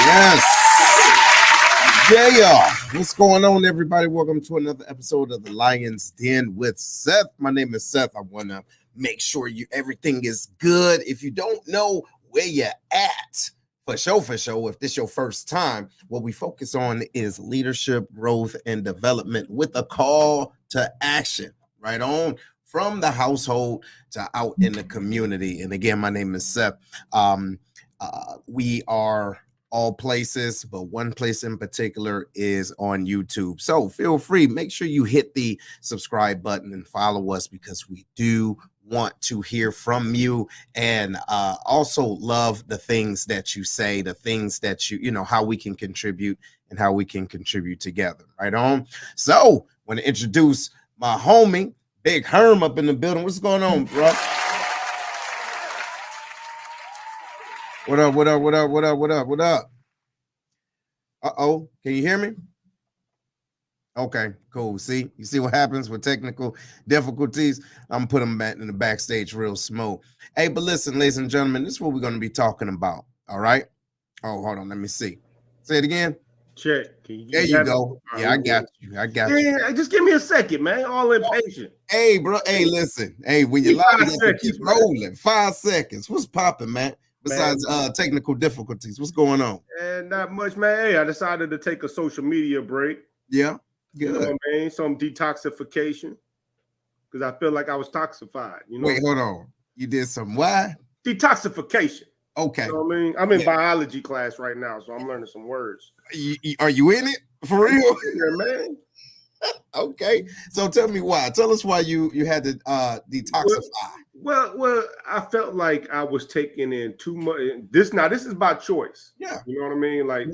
Yes. Yeah. What's going on, everybody? Welcome to another episode of the Lion's Den with Seth. My name is Seth. I want to make sure everything is good. If you don't know where you're at, for sure, if this is your first time, what we focus on is leadership, growth, and development with a call to action. Right on. From the household to out in the community. And again, my name is Seth. We are all places, but one place in particular is on YouTube. So feel free, make sure you hit the subscribe button and follow us because we do want to hear from you, and also love the things that you say, the things that how we can contribute and how we can contribute together. Right on. So want to introduce my homie, Big Herm, up in the building. What's going on, bro? What up? Uh-oh, can you hear me? Okay, cool. You see what happens with technical difficulties? I'm putting them back in the backstage real smooth. Hey, but listen, ladies and gentlemen, this is what we're going to be talking about. All right. Oh, hold on. Let me see. Say it again. Check. There you go. Yeah, I got you. Yeah, just give me a second, man. All impatient. Hey, bro. Hey, listen. Hey, when you're live, you keep rolling. 5 seconds. What's popping, man? Besides technical difficulties, what's going on? And not much, man. Hey, I decided to take a social media break. Yeah, good. You know what I mean? Some detoxification, because I feel like I was toxified. Wait, hold on. You did some what? Detoxification. Okay. You know what I mean? I'm in biology class right now, so I'm learning some words. Are you in it for real? Yeah, man. Okay. So tell me why. Tell us why you had to detoxify. Well, I felt like I was taking in too much. This is about choice. Yeah. You know what I mean? Like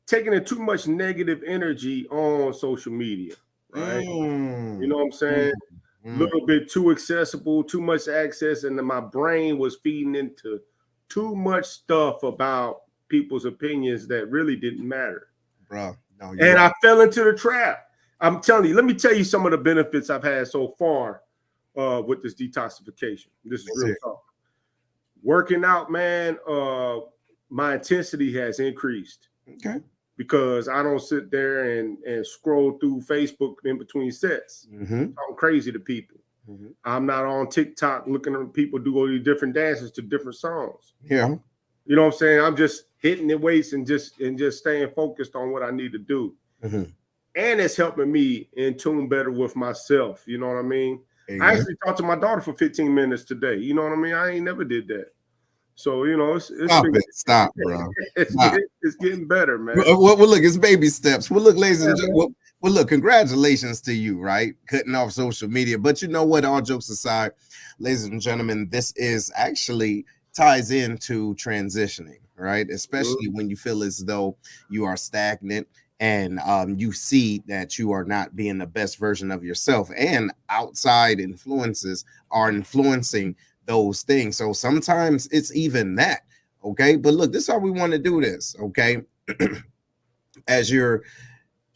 taking in too much negative energy on social media. Right. You know what I'm saying? A little bit too accessible, too much access. And then my brain was feeding into too much stuff about people's opinions that really didn't matter. Bro. No, and I fell into the trap. I'm telling you, let me tell you some of the benefits I've had so far with this detoxification. This is real talk. Working out, man, my intensity has increased. Okay. Because I don't sit there and scroll through Facebook in between sets. I'm crazy to people. I'm not on TikTok looking at people do all these different dances to different songs. Yeah. You know what I'm saying? I'm just hitting the weights and just staying focused on what I need to do. And it's helping me in tune better with myself. You know what I mean? I actually talked to my daughter for 15 minutes today. You know what I mean? I ain't never did that. So, Stop, bro. It's getting better, man. Well, look, it's baby steps. Well, look, ladies and gentlemen, look, congratulations to you, right? Cutting off social media. But you know what? All jokes aside, ladies and gentlemen, this is actually ties into transitioning, right? Especially when you feel as though you are stagnant and you see that you are not being the best version of yourself, and outside influences are influencing those things. So sometimes it's even that. Okay. But look, this is how we want to do this. Okay. As you're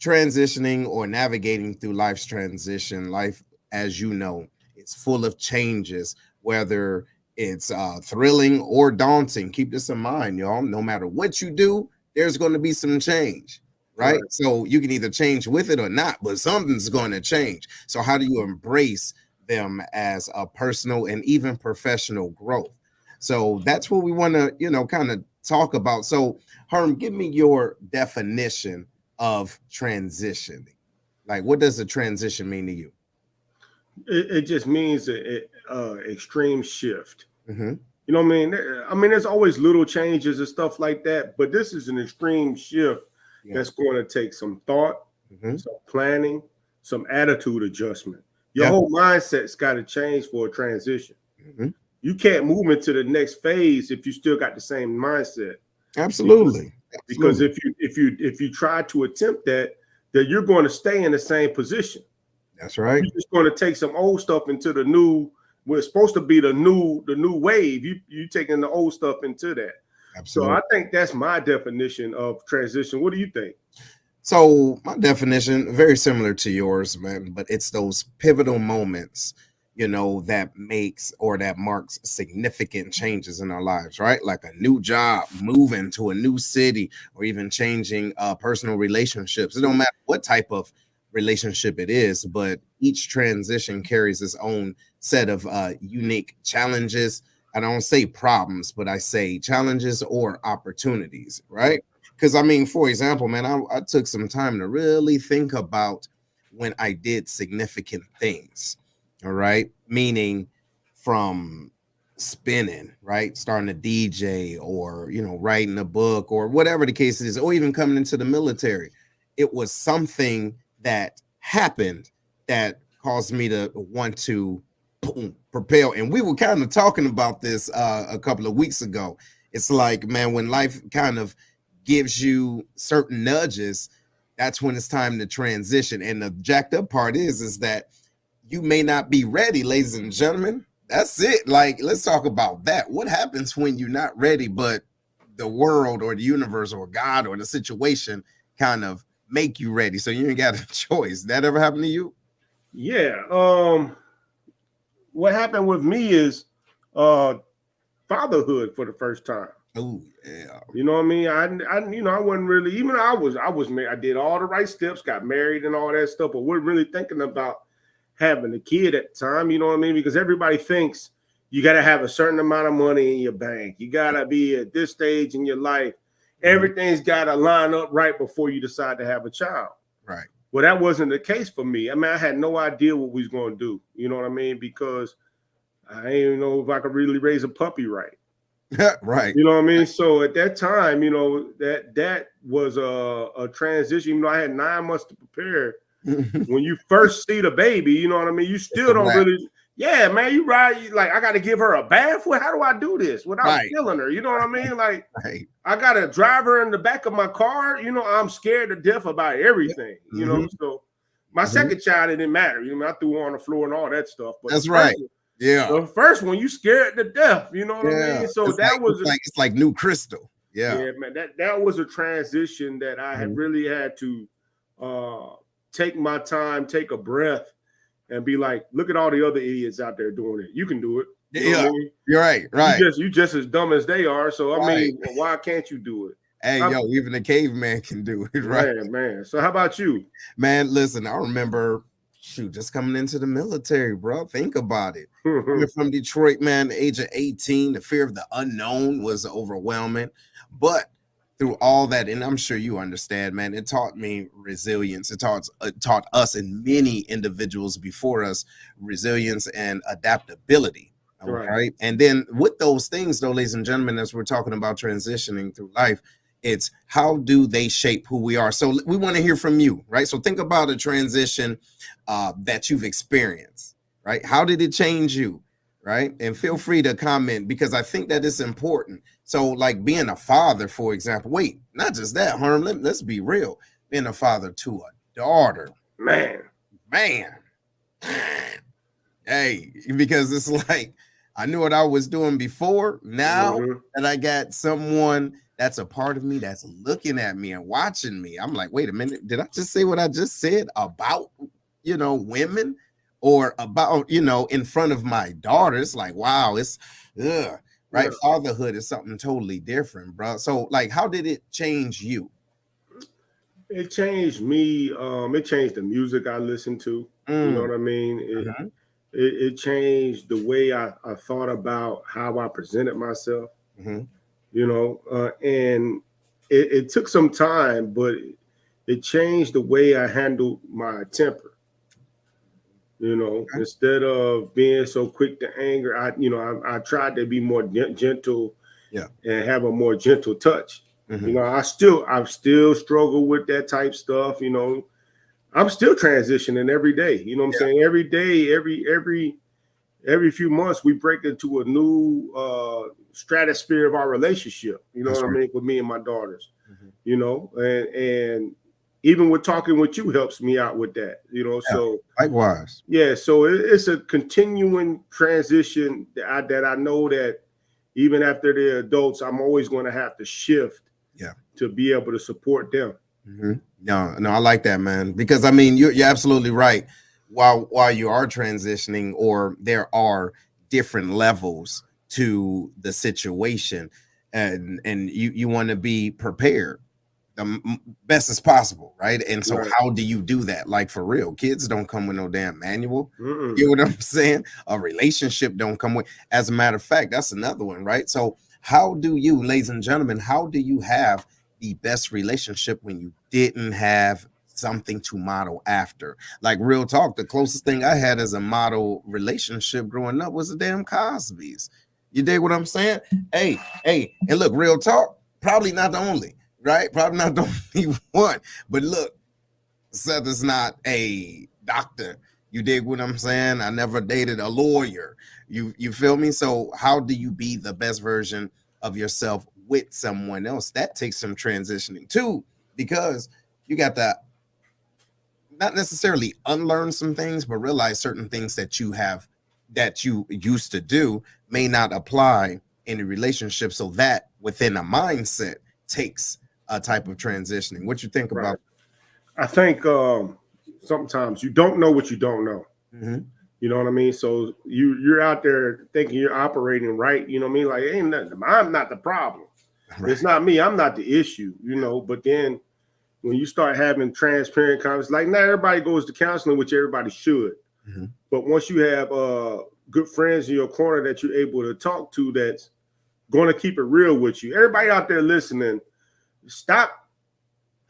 transitioning or navigating through life's transition, life, as you know, it's full of changes, whether it's thrilling or daunting. Keep this in mind, y'all. No matter what you do, there's going to be some change. Right? So you can either change with it or not, but something's going to change. So how do you embrace them as a personal and even professional growth? So that's what we want to, kind of talk about. So Herm, give me your definition of transitioning. Like, what does a transition mean to you? It just means an extreme shift. You know what I mean? There's always little changes and stuff like that, but this is an extreme shift that's going to take some thought, some planning, some attitude adjustment. Your whole mindset's got to change for a transition. You can't move into the next phase if you still got the same mindset. Absolutely. Because if you try to attempt that, then you're going to stay in the same position. That's right. You're just going to take some old stuff into the new. What's supposed to be the new wave. You taking the old stuff into that. Absolutely. So I think that's my definition of transition. What do you think? So my definition, very similar to yours, man, but it's those pivotal moments you know, that makes or that marks significant changes in our lives, right? Like a new job, moving to a new city, or even changing personal relationships. It don't matter what type of relationship it is, but each transition carries its own set of unique challenges. I don't say problems, but I say challenges or opportunities, right? Because I mean, for example, man, I took some time to really think about when I did significant things. All right. Meaning from spinning, right? Starting a DJ, or, you know, writing a book, or whatever the case is, or even coming into the military. It was something that happened that caused me to want to boom, propel. And we were kind of talking about this a couple of weeks ago. It's like, man, when life kind of gives you certain nudges, that's when it's time to transition. And the jacked up part is that you may not be ready, ladies and gentlemen. That's it. Like, let's talk about that. What happens when you're not ready, but the world or the universe or God or the situation kind of make you ready, so you ain't got a choice? That ever happened to you? Yeah. What happened with me is fatherhood for the first time. Oh yeah. You know what I mean? I wasn't really, even though I was married, I did all the right steps, got married and all that stuff, but wasn't really thinking about having a kid at the time. You know what I mean? Because everybody thinks you got to have a certain amount of money in your bank. You got to be at this stage in your life. Everything's got to line up right before you decide to have a child. Right. Well, that wasn't the case for me. I mean, I had no idea what we was going to do. You know what I mean? Because I didn't even know if I could really raise a puppy right. Right. You know what I mean? So at that time, you know, that was a transition. You know, I had 9 months to prepare. When you first see the baby, you know what I mean? You still don't really, yeah, man, you like, I got to give her a bath. How do I do this without killing her? You know what I mean? Like, I got to drive her in the back of my car. You know, I'm scared to death about everything, you know? So my second child, it didn't matter. You know, I threw her on the floor and all that stuff. But that's right. Yeah. The first one, you scared to death. You know what I mean? So it's that was it's like new crystal. Yeah. Yeah, man. That was a transition that I had really had to take my time, take a breath, and be like, look at all the other idiots out there doing it. You can do it. You know what I mean? You're right. You just as dumb as they are. So I mean, why can't you do it? Hey, even a caveman can do it, right? Man. So how about you? Man, listen, I remember just coming into the military, bro. Think about it. Coming from Detroit, man, the age of 18, the fear of the unknown was overwhelming. But through all that, and I'm sure you understand, man, it taught me resilience. It taught us and many individuals before us resilience and adaptability. Right. And then with those things, though, ladies and gentlemen, as we're talking about transitioning through life, it's how do they shape who we are? So we want to hear from you, right? So think about a transition that you've experienced, right? How did it change you, right? And feel free to comment, because I think that it's important. So like being a father, for example, not just that, Herm, let's be real. Being a father to a daughter. Man. Hey, because it's like, I knew what I was doing before. Now that I got someone that's a part of me that's looking at me and watching me, I'm like, wait a minute, did I just say what I just said about, you know, women, or about, you know, in front of my daughters? Like, wow, it's right. Yeah. Fatherhood is something totally different, bro. So like, how did it change you? It changed me. It changed the music I listened to. You know what I mean? It changed the way I thought about how I presented myself. You know, and it took some time, but it changed the way I handled my temper. You know, instead of being so quick to anger, I tried to be more gentle, and have a more gentle touch. You know, I still struggle with that type stuff. You know, I'm still transitioning every day. You know what I'm saying? Every day, every few months, we break into a new stratosphere of our relationship. You know what I mean? With me and my daughters. You know, and even with talking with you helps me out with that. You know, so likewise. Yeah, so it's a continuing transition that I know that even after they're adults, I'm always going to have to shift. To be able to support them. No, I like that, man, because I mean, you're absolutely right. while you are transitioning, or there are different levels to the situation, and you want to be prepared the best as possible, right? And so Right. how do you do that? Like, for real, kids don't come with no damn manual. Mm-mm. You know what I'm saying? A relationship don't come with. As a matter of fact, that's another one, right? So how do you, ladies and gentlemen, how do you have the best relationship when you didn't have something to model after? Like, real talk, the closest thing I had as a model relationship growing up was the damn Cosby's. You dig what I'm saying? Hey, and look, real talk, probably not the only, right? Probably not the only one. But look, Seth is not a doctor. You dig what I'm saying? I never dated a lawyer. You feel me? So how do you be the best version of yourself with someone else? That takes some transitioning too, because you got to not necessarily unlearn some things, but realize certain things that you used to do may not apply in a relationship. So that within a mindset takes a type of transitioning. What you think Right. about? I think sometimes you don't know what you don't know. Mm-hmm. You know what I mean? So you're out there thinking you're operating right. You know what I mean? Like, ain't nothing. I'm not the problem. Right. It's not me. I'm not the issue. You know. But then when you start having transparent conversations, like, not everybody goes to counseling, which everybody should. Mm-hmm. But once you have good friends in your corner that you're able to talk to, that's going to keep it real with you. Everybody out there listening, stop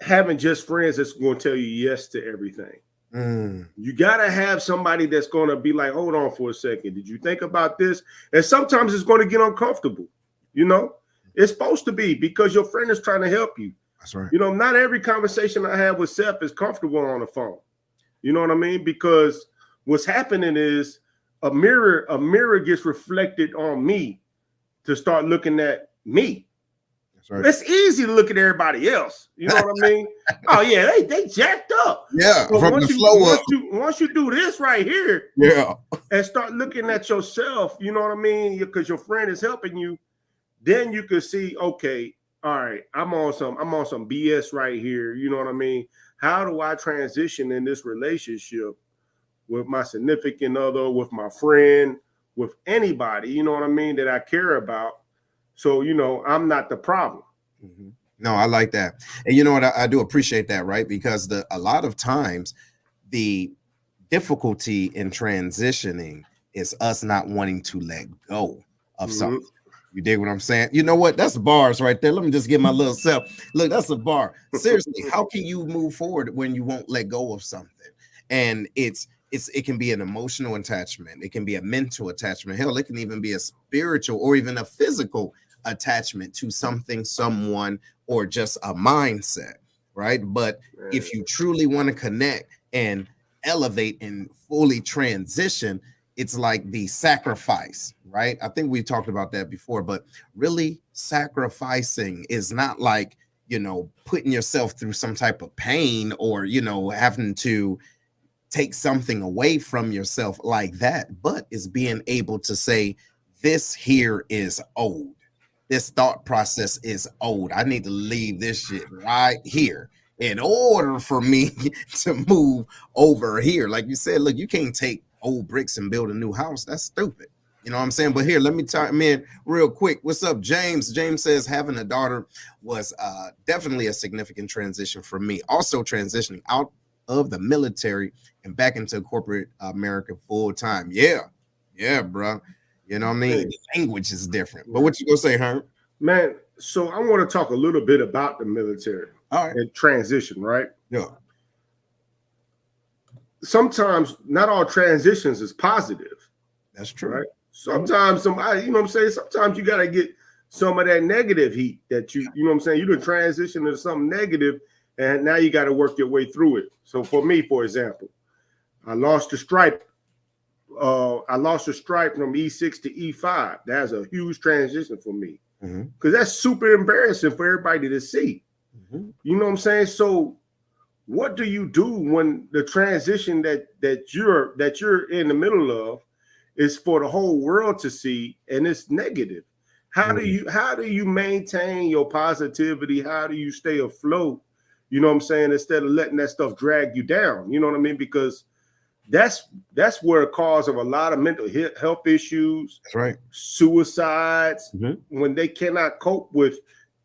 having just friends that's going to tell you yes to everything. You got to have somebody that's going to be like, hold on for a second. Did you think about this? And sometimes it's going to get uncomfortable. You know, it's supposed to be, because your friend is trying to help you. That's right. You know, not every conversation I have with Seth is comfortable on the phone. You know what I mean? Because what's happening is a mirror gets reflected on me to start looking at me. Right. It's easy to look at everybody else. You know what I mean? Oh yeah, they jacked up. Yeah, but from the flow up. Once you do this right here, yeah, and start looking at yourself, you know what I mean? Because your friend is helping you, then you can see, okay, all right, I'm on some BS right here. You know what I mean? How do I transition in this relationship with my significant other, with my friend, with anybody, you know what I mean, that I care about? So, you know, I'm not the problem. Mm-hmm. No, I like that. And you know what? I do appreciate that, right? Because a lot of times the difficulty in transitioning is us not wanting to let go of something. You dig what I'm saying? You know what? That's bars right there. Let me just get my little self. Look, that's a bar. Seriously, how can you move forward when you won't let go of something? And it can be an emotional attachment. It can be a mental attachment. Hell, it can even be a spiritual or even a physical attachment to something, someone, or just a mindset, right? But if you truly want to connect and elevate and fully transition, it's like the sacrifice, right? I think we talked about that before, but really sacrificing is not like, you know, putting yourself through some type of pain or, you know, having to take something away from yourself like that, but is being able to say, this here is old. This thought process is old. I need to leave this shit right here in order for me to move over here. Like you said, look, you can't take old bricks and build a new house. That's stupid. You know what I'm saying? But here, let me chime in real quick. What's up, James? James says having a daughter was definitely a significant transition for me. Also transitioning out of the military and back into corporate America full time. Yeah, bro. You know what I mean? The language is different. But what you gonna say, Herb? Man, so I want to talk a little bit about the military and transition, right? Yeah. Sometimes not all transitions is positive. That's true. Right? Sometimes somebody, you know what I'm saying? Sometimes you got to get some of that negative heat that you know what I'm saying? You done transition into something negative, and now you got to work your way through it. So for me, for example, I lost a stripe. I lost a stripe from E6 to E5. That's a huge transition for me, because that's super embarrassing for everybody to see. You know what I'm saying? So what do you do when the transition that you're in the middle of is for the whole world to see, and it's negative? How do you maintain your positivity? How do you stay afloat? You know what I'm saying? Instead of letting that stuff drag you down. You know what I mean? Because that's where the cause of a lot of mental health issues. That's right. Suicides, when they cannot cope with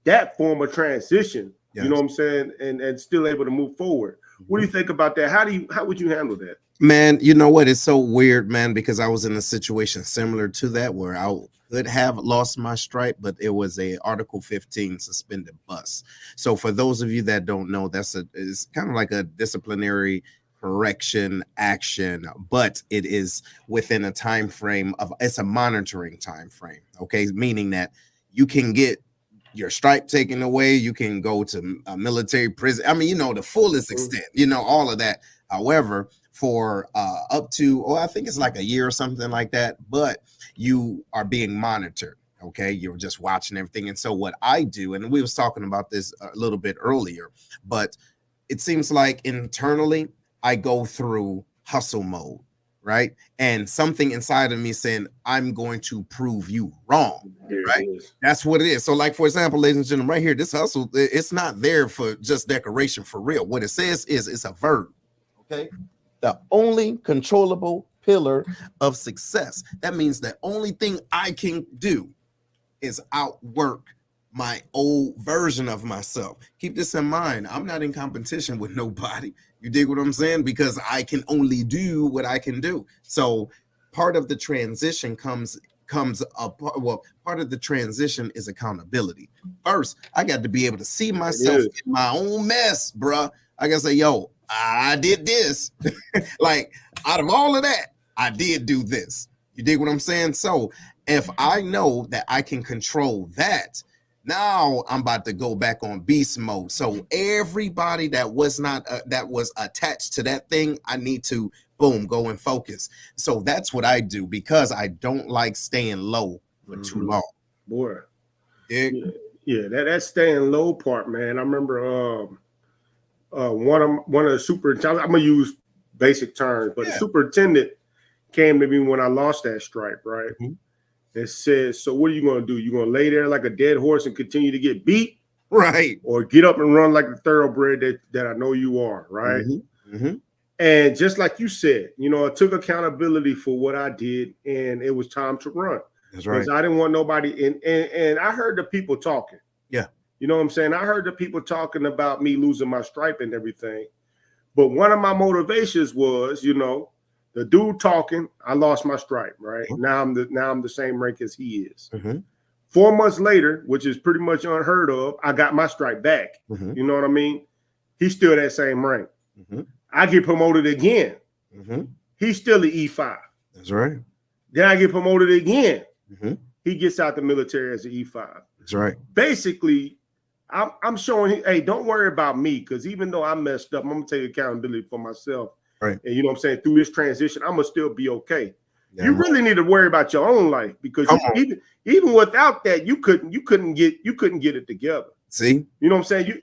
that form of transition. Yes. You know what I'm saying, and still able to move forward. What do you think about that? How would you handle that? Man, you know what? It's so weird, man, because I was in a situation similar to that where I could have lost my stripe, but it was a Article 15 suspended bus. So for those of you that don't know, it's kind of like a disciplinary correction action, but it is within a time frame it's a monitoring time frame. Okay, meaning that you can get your stripe taken away, you can go to a military prison. I mean, the fullest extent, all of that. However, for up to, I think it's like a year or something like that, but you are being monitored. Okay, you're just watching everything. And so what I do, and we was talking about this a little bit earlier, but it seems like internally I go through hustle mode, right? And something inside of me saying, I'm going to prove you wrong, right? That's what it is. So like, for example, ladies and gentlemen, right here, this hustle, it's not there for just decoration for real. What it says is it's a verb, okay? The only controllable pillar of success. That means the only thing I can do is outwork my old version of myself. Keep this in mind. I'm not in competition with nobody. You dig what I'm saying? Because I can only do what I can do. So part of the transition comes up. Well, part of the transition is accountability. First, I got to be able to see myself in my own mess, bruh. I gotta say, yo, I did this. Like, out of all of that, I did do this. You dig what I'm saying? So if I know that I can control that, now I'm about to go back on beast mode. So everybody that was not that was attached to that thing, I need to go and focus. So that's what I do, because I don't like staying low for too long. Boy, yeah, that staying low part, man. I remember one of the superintendents. I'm gonna use basic terms, but the superintendent came to me when I lost that stripe, right? And says, so what are you going to do? You going to lay there like a dead horse and continue to get beat? Right. Or get up and run like the thoroughbred that I know you are, right? And just like you said, I took accountability for what I did, and it was time to run. That's right. Because I didn't want nobody and I heard the people talking. Yeah. You know what I'm saying? I heard the people talking about me losing my stripe and everything. But one of my motivations was, the dude talking, I lost my stripe, right? Now I'm the same rank as he is. 4 months later, which is pretty much unheard of, I got my stripe back. You know what I mean? He's still that same rank. I get promoted again. He's still the E5. That's right. Then I get promoted again. He gets out the military as an E5. That's right. Basically, I'm showing him, hey, don't worry about me, because even though I messed up, I'm going to take accountability for myself. Right. And you know what I'm saying? Through this transition, I'm going to still be okay. Yeah, you really need to worry about your own life, because even without that, you couldn't get it together. See? You know what I'm saying?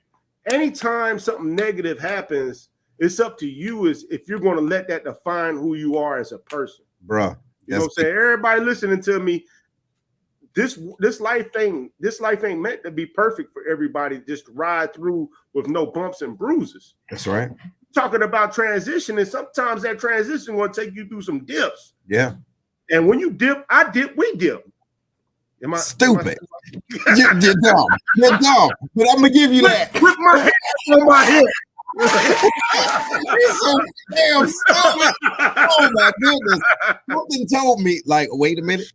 Anytime something negative happens, it's up to you if you're going to let that define who you are as a person. Bruh. You know what I'm saying? Everybody listening to me, this life ain't meant to be perfect for everybody, just to ride through with no bumps and bruises. That's right. Talking about transition, and sometimes that transition will take you through some dips. Yeah. And when you dip, I dip, we dip. Am I stupid? You're dumb. You're dumb. But I'm gonna give you that. With my hand on my hip. You're so damn stupid. Oh my goodness. Something told me, like, wait a minute.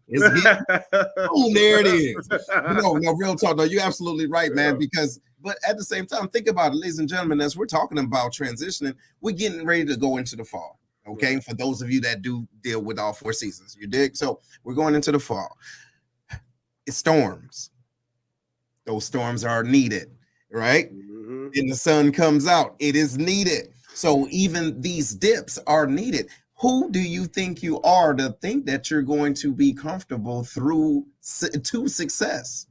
Oh, there it is. No, real talk. No, you're absolutely right, man. But at the same time, think about it, ladies and gentlemen, as we're talking about transitioning, we're getting ready to go into the fall. Okay. Right. For those of you that do deal with all 4 seasons, you dig? So we're going into the fall. It's storms. Those storms are needed, right? And the sun comes out. It is needed. So even these dips are needed. Who do you think you are to think that you're going to be comfortable through to success?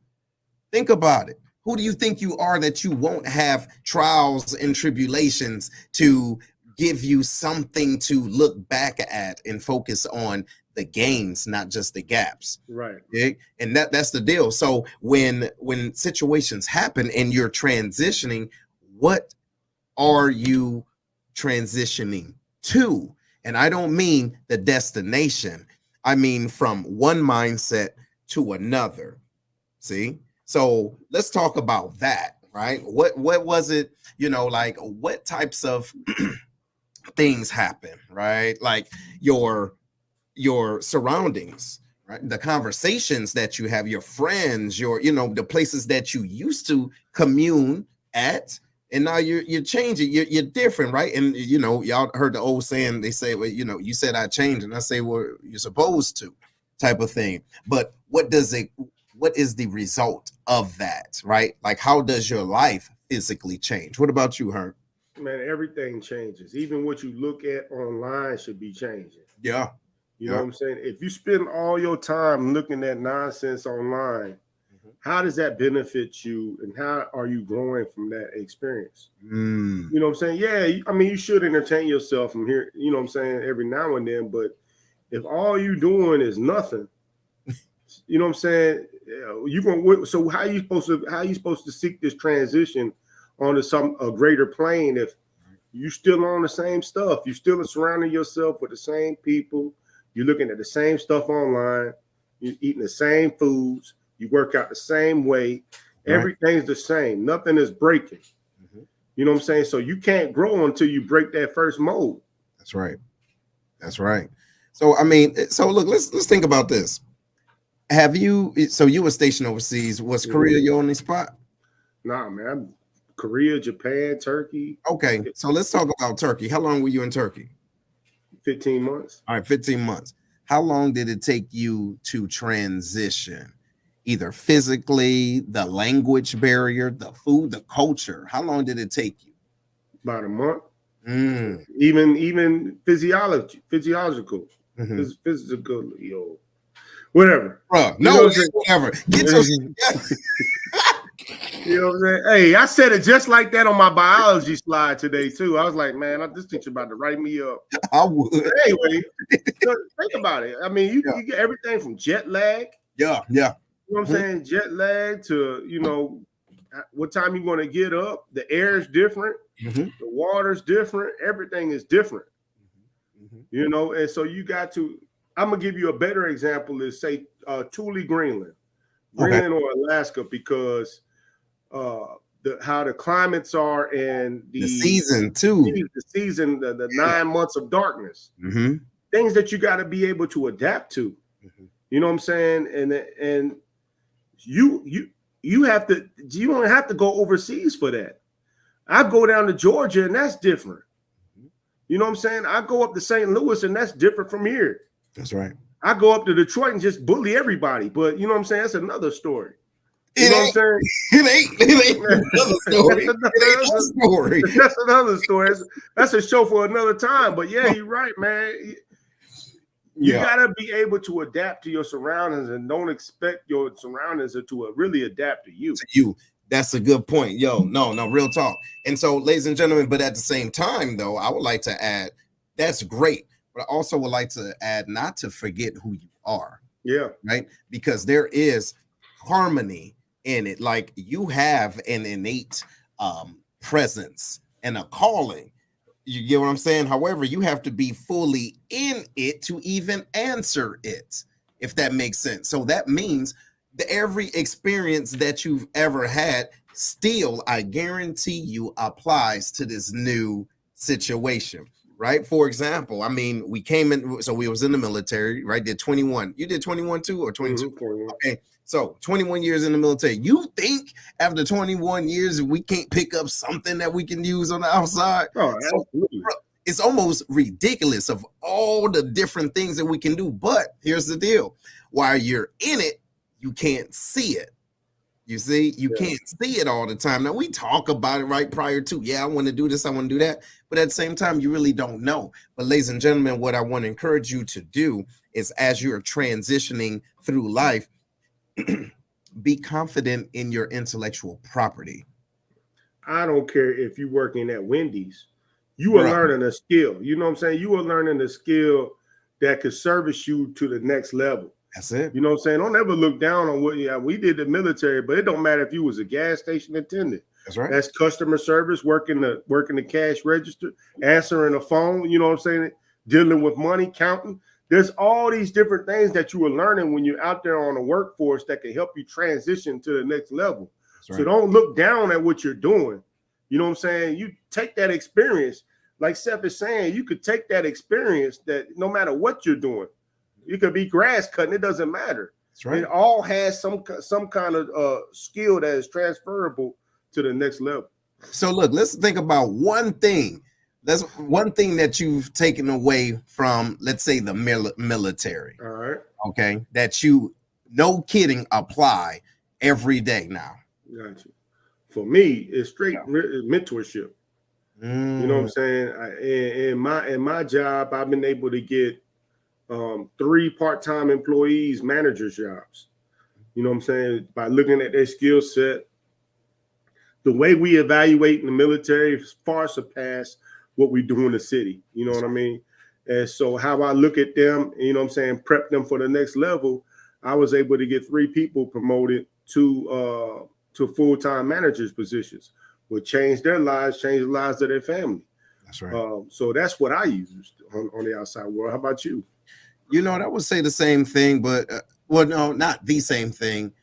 Think about it. Who do you think you are that you won't have trials and tribulations to give you something to look back at and focus on the gains, not just the gaps? Right. Okay? And that's the deal. So when situations happen and you're transitioning, what are you transitioning to? And I don't mean the destination. I mean from one mindset to another. See? So let's talk about that, right? What was it, like what types of things happen, right? Like your surroundings, right? The conversations that you have, your friends, the places that you used to commune at, and now you're changing, you're different, right? And y'all heard the old saying, they say, well, you said I changed, and I say, well, you're supposed to, type of thing. But what is the result of that, right? Like, how does your life physically change? What about you, Herb? Man, everything changes. Even what you look at online should be changing. Yeah. You know what I'm saying? If you spend all your time looking at nonsense online, how does that benefit you, and how are you growing from that experience? You know what I'm saying? Yeah, I mean, you should entertain yourself from here, you know what I'm saying, every now and then, but if all you doing is nothing, you know what I'm saying, you gonna, so how you supposed to seek this transition onto a greater plane if you still on the same stuff? You still surrounding yourself with the same people, you're looking at the same stuff online, you're eating the same foods, you work out the same way, everything's the same, nothing is breaking. You know what I'm saying? So you can't grow until you break that first mold. That's right. So I mean, so look, let's think about this. So you were stationed overseas. Was Korea your only spot? Nah, man. Korea, Japan, Turkey. Okay, so let's talk about Turkey. How long were you in Turkey? 15 months. All right, 15 months. How long did it take you to transition? Either physically, the language barrier, the food, the culture. How long did it take you? About a month. Even physiological, physical, whatever. Bro, no, whatever. Get your You know what I'm saying? Hey, I said it just like that on my biology slide today too. I was like, man, this teacher about to write me up. I would. But anyway, think about it. I mean, you get everything from jet lag. Yeah. You know what I'm saying? Jet lag to, what time you're going to get up. The air is different. The water's different. Everything is different. And so you got to, I'm going to give you a better example is say Thule, Greenland or Alaska, because how the climates are and the season too. The 9 months of darkness. Things that you got to be able to adapt to. You know what I'm saying? And you don't have to go overseas for that. I go down to Georgia and that's different. You know what I'm saying? I go up to St. Louis and that's different from here. That's right. I go up to Detroit and just bully everybody, but you know what I'm saying? That's another story. You know what I'm saying? It ain't another story. That's story. That's another story. That's a show for another time. But yeah, you're right, man. You gotta be able to adapt to your surroundings and don't expect your surroundings to really adapt to you. That's a good point. Yo, no, real talk. And so, ladies and gentlemen, but at the same time, though, I would like to add, that's great. But I also would like to add not to forget who you are. Yeah. Right? Because there is harmony in it. Like you have an innate presence and a calling. You get what I'm saying? However, you have to be fully in it to even answer it, if that makes sense. So that means that every experience that you've ever had still, I guarantee you, applies to this new situation, right? For example, I mean, we came in, so we was in the military, right? Did 21. You did 21 too or 22? Okay. So 21 years in the military. You think after 21 years we can't pick up something that we can use on the outside? Oh, absolutely. It's almost ridiculous of all the different things that we can do. But here's the deal. While you're in it, you can't see it. You see, you can't see it all the time. Now we talk about it right prior to, I want to do this, I want to do that. But at the same time, you really don't know. But ladies and gentlemen, what I want to encourage you to do is as you're transitioning through life, be confident in your intellectual property. I don't care if you're working at Wendy's, you are learning a skill. You know what I'm saying? You are learning a skill that could service you to the next level. That's it. You know what I'm saying? Don't ever look down on what we did the military, but it don't matter if you was a gas station attendant. That's right. That's customer service, working the cash register, answering the phone. You know what I'm saying? dealing with money, counting. There's all these different things that you are learning when you're out there on the workforce that can help you transition to the next level. Right. So don't look down at what you're doing. You know what I'm saying? You take that experience, like Seth is saying, you could take that experience that no matter what you're doing, you could be grass cutting, it doesn't matter. That's right. It all has some kind of skill that is transferable to the next level. So look, let's think about one thing. That's one thing that you've taken away from, let's say, the military. All right. Okay. That you, no kidding, apply every day now. Gotcha. For me, it's straight mentorship. You know what I'm saying? In my job, I've been able to get 3 part-time employees managers jobs. You know what I'm saying? By looking at their skill set. The way we evaluate in the military far surpass what we do in the city. You know what I mean? And so how I look at them, you know what I'm saying, prep them for the next level, I was able to get 3 people promoted to full-time managers positions, would change their lives, change the lives of their family. That's right. So that's what I used on the outside world. How about you? You know, I would say the same thing, but well, no, not the same thing.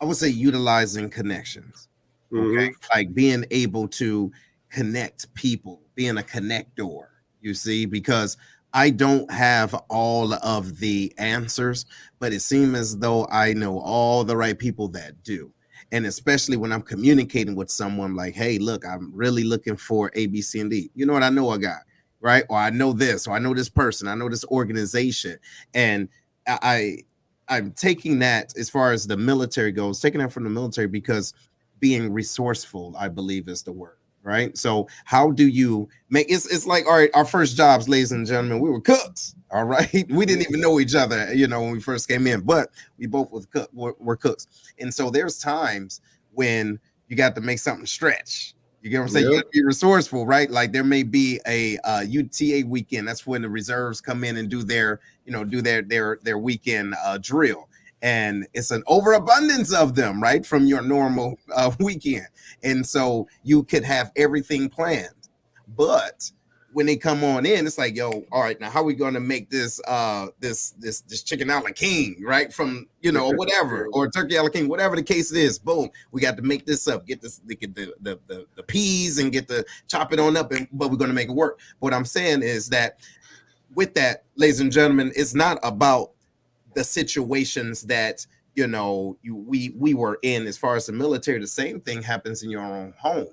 I would say utilizing connections. Okay, like being able to connect people, being a connector, you see, because I don't have all of the answers, but it seems as though I know all the right people that do. And especially when I'm communicating with someone like, hey, look, I'm really looking for A, B, C, and D. You know what? I know a guy, right? Or I know this, or I know this person, I know this organization. And I'm taking that as far as the military goes, taking that from the military because being resourceful, I believe, is the word, right? So how do you make it's like, all right, our first jobs, ladies and gentlemen, we were cooks, all right? We didn't even know each other, you know, when we first came in, but we both were cooks. And so there's times when you got to make something stretch. You get what I'm saying? Yep. You got to be resourceful, right? Like there may be a UTA weekend. That's when the reserves come in and do their weekend drill. And it's an overabundance of them, right, from your normal weekend. And so you could have everything planned. But when they come on in, it's like, yo, all right, now how are we going to make this this chicken a la king, right? From, you know, whatever, or turkey a la king, whatever the case it is. Boom, we got to make this up, get the peas and get the chop it on up, but we're going to make it work. What I'm saying is that with that, ladies and gentlemen, it's not about the situations that, you know, we were in as far as the military. The same thing happens in your own home,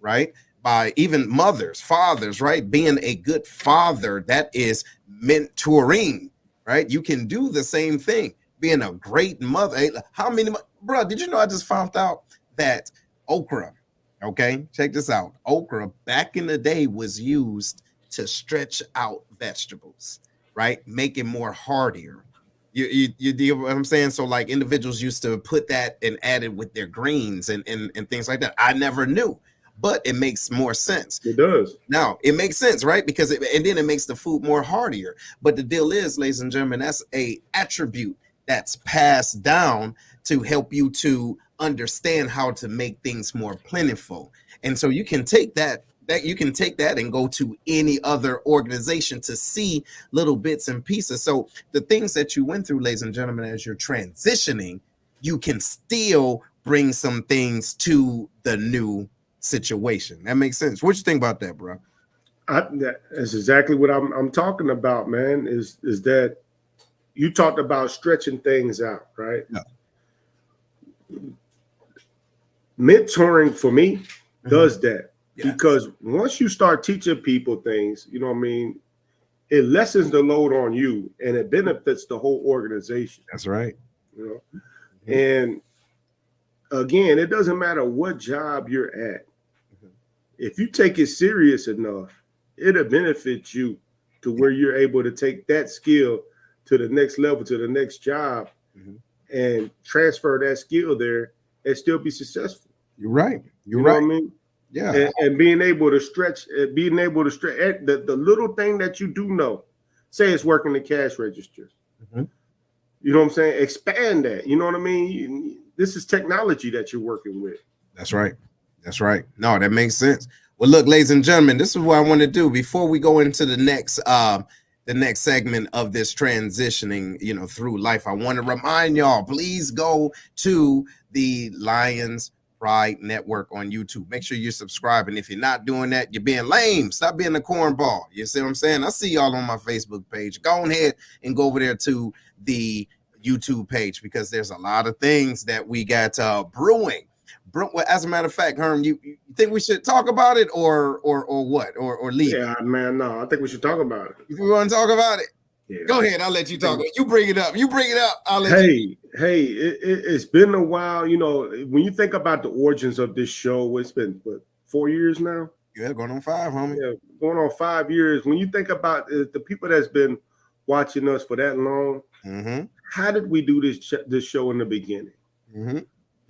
right? By even mothers, fathers, right? Being a good father, that is mentoring, right? You can do the same thing. Being a great mother. How many, bro, did you know I just found out that okra, okay, check this out. Okra back in the day was used to stretch out vegetables, right? Make it more hardier. You deal what I'm saying? So like individuals used to put that and add it with their greens and things like that. I never knew, but it makes more sense. It does. Now it makes sense, right? Because and then it makes the food more hardier. But the deal is, ladies and gentlemen, that's a attribute that's passed down to help you to understand how to make things more plentiful. And so you can take that and go to any other organization to see little bits and pieces. So the things that you went through, ladies and gentlemen, as you're transitioning, you can still bring some things to the new situation. That makes sense. What you think about that, bro? That's exactly what I'm talking about, man, is that you talked about stretching things out, right? Yeah. Mentoring for me does that. Yeah. Because once you start teaching people things, you know what I mean, it lessens the load on you and it benefits the whole organization. That's right. You know, and again, it doesn't matter what job you're at. If you take it serious enough, it'll benefit you to where you're able to take that skill to the next level, to the next job, and transfer that skill there and still be successful. You're right. You know what I mean? Yeah, and being able to stretch the little thing that you do know, say it's working the cash register. You know what I'm saying? Expand that. You know what I mean? This is technology that you're working with. That's right. That's right. No, that makes sense. Well, look, ladies and gentlemen, this is what I want to do before we go into the next segment of this transitioning, through life. I want to remind y'all, please go to the Lions Pride Network on YouTube. Make sure you're subscribing. If you're not doing that, you're being lame. Stop being a cornball. You see what I'm saying? I see y'all on my Facebook page. Go ahead and go over there to the YouTube page, because there's a lot of things that we got brewing. As a matter of fact, Herm, you think we should talk about it or what? Or leave? Yeah, man, no, I think we should talk about it. If we want to talk about it, yeah. Go ahead. I'll let you talk. You bring it up. I'll let it's been a while. When you think about the origins of this show, it's been 4 years now. Yeah, going on 5, homie. Yeah, going on 5 years. When you think about the people that's been watching us for that long, how did we do this show in the beginning?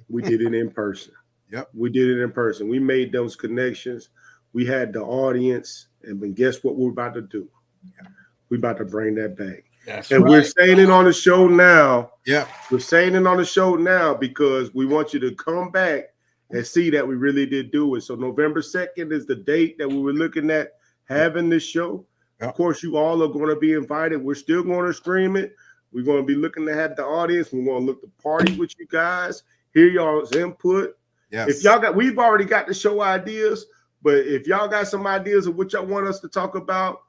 We did it in person. Yep. We did it in person. We made those connections. We had the audience, and guess what we're about to do? Yeah. We're about to bring that back. That's and right. We're saying it on the show now. Yeah. We're saying it on the show now because we want you to come back and see that we really did do it. So November 2nd is the date that we were looking at having this show. Yep. Of course, you all are going to be invited. We're still going to stream it. We're going to be looking to have the audience. We're going to look to party with you guys. Hear y'all's input. Yes. If we've already got the show ideas, but if y'all got some ideas of what y'all want us to talk about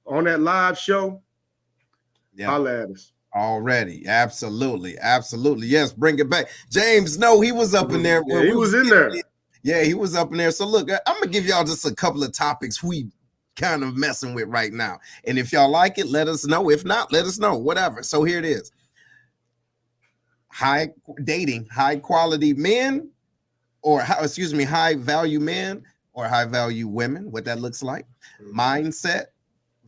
on that live show, holla at us. Already. Absolutely. Yes, bring it back. James, no, he was up in there. Yeah, he was in there. Yeah, he was up in there. So look, I'm going to give y'all just a couple of topics we kind of messing with right now. And if y'all like it, let us know. If not, let us know. Whatever. So here it is. High quality men, high value men or high value women, what that looks like. Mindset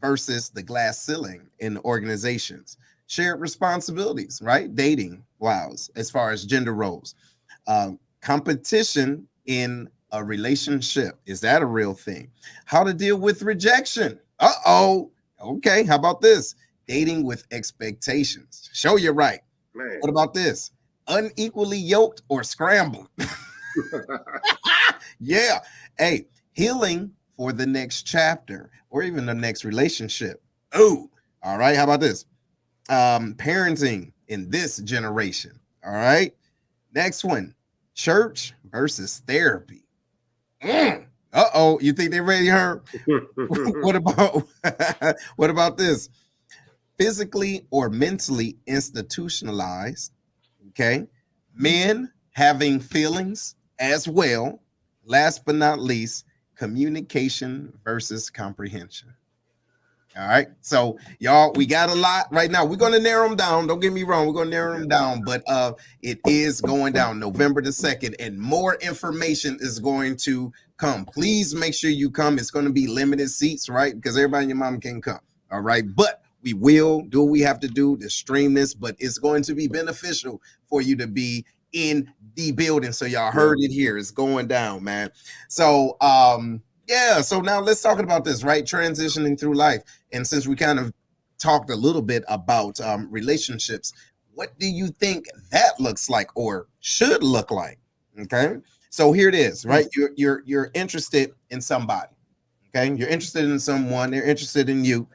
versus the glass ceiling in organizations. Shared responsibilities, right? Dating wows, as far as gender roles. Competition in a relationship. Is that a real thing? How to deal with rejection. Okay, how about this? Dating with expectations. Show you right. Man. What about this? Unequally yoked or scrambled? Yeah. Hey, healing for the next chapter or even the next relationship. Oh, all right. How about this? Parenting in this generation. All right. Next one, church versus therapy. You think they're ready, Herb? What about this? Physically or mentally institutionalized. Okay. Men having feelings as well. Last but not least, communication versus comprehension. All right. So y'all, we got a lot right now. We're going to narrow them down. Don't get me wrong. We're going to narrow them down, but it is going down November the 2nd, and more information is going to come. Please make sure you come. It's going to be limited seats, right? Because everybody and your mom can come. All right. But we will do what we have to do to stream this, but it's going to be beneficial for you to be in the building. So y'all heard it here. It's going down, man. So, so now let's talk about this, right? Transitioning through life. And since we kind of talked a little bit about relationships, what do you think that looks like or should look like? Okay. So here it is, right? You're interested in somebody. Okay. You're interested in someone. They're interested in you.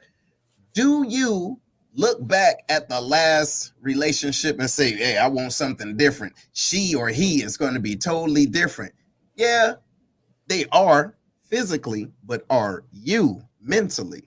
Do you look back at the last relationship and say, hey, I want something different? She or he is going to be totally different. Yeah, they are physically, but are you mentally?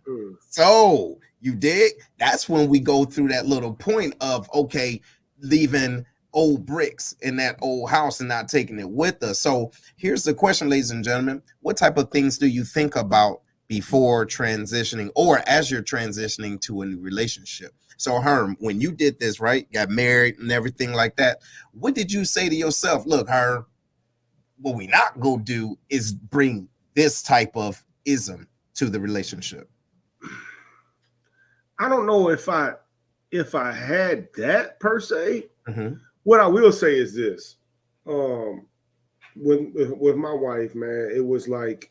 So you dig? That's when we go through that little point of, okay, leaving old bricks in that old house and not taking it with us. So here's the question, ladies and gentlemen. What type of things do you think about before transitioning or as you're transitioning to a new relationship? So Herm, when you did this, right, got married and everything like that, what did you say to yourself? Look, Herm, what we not gonna do is bring this type of ism to the relationship. I don't know if I had that per se. What I will say is this. With my wife, man, it was like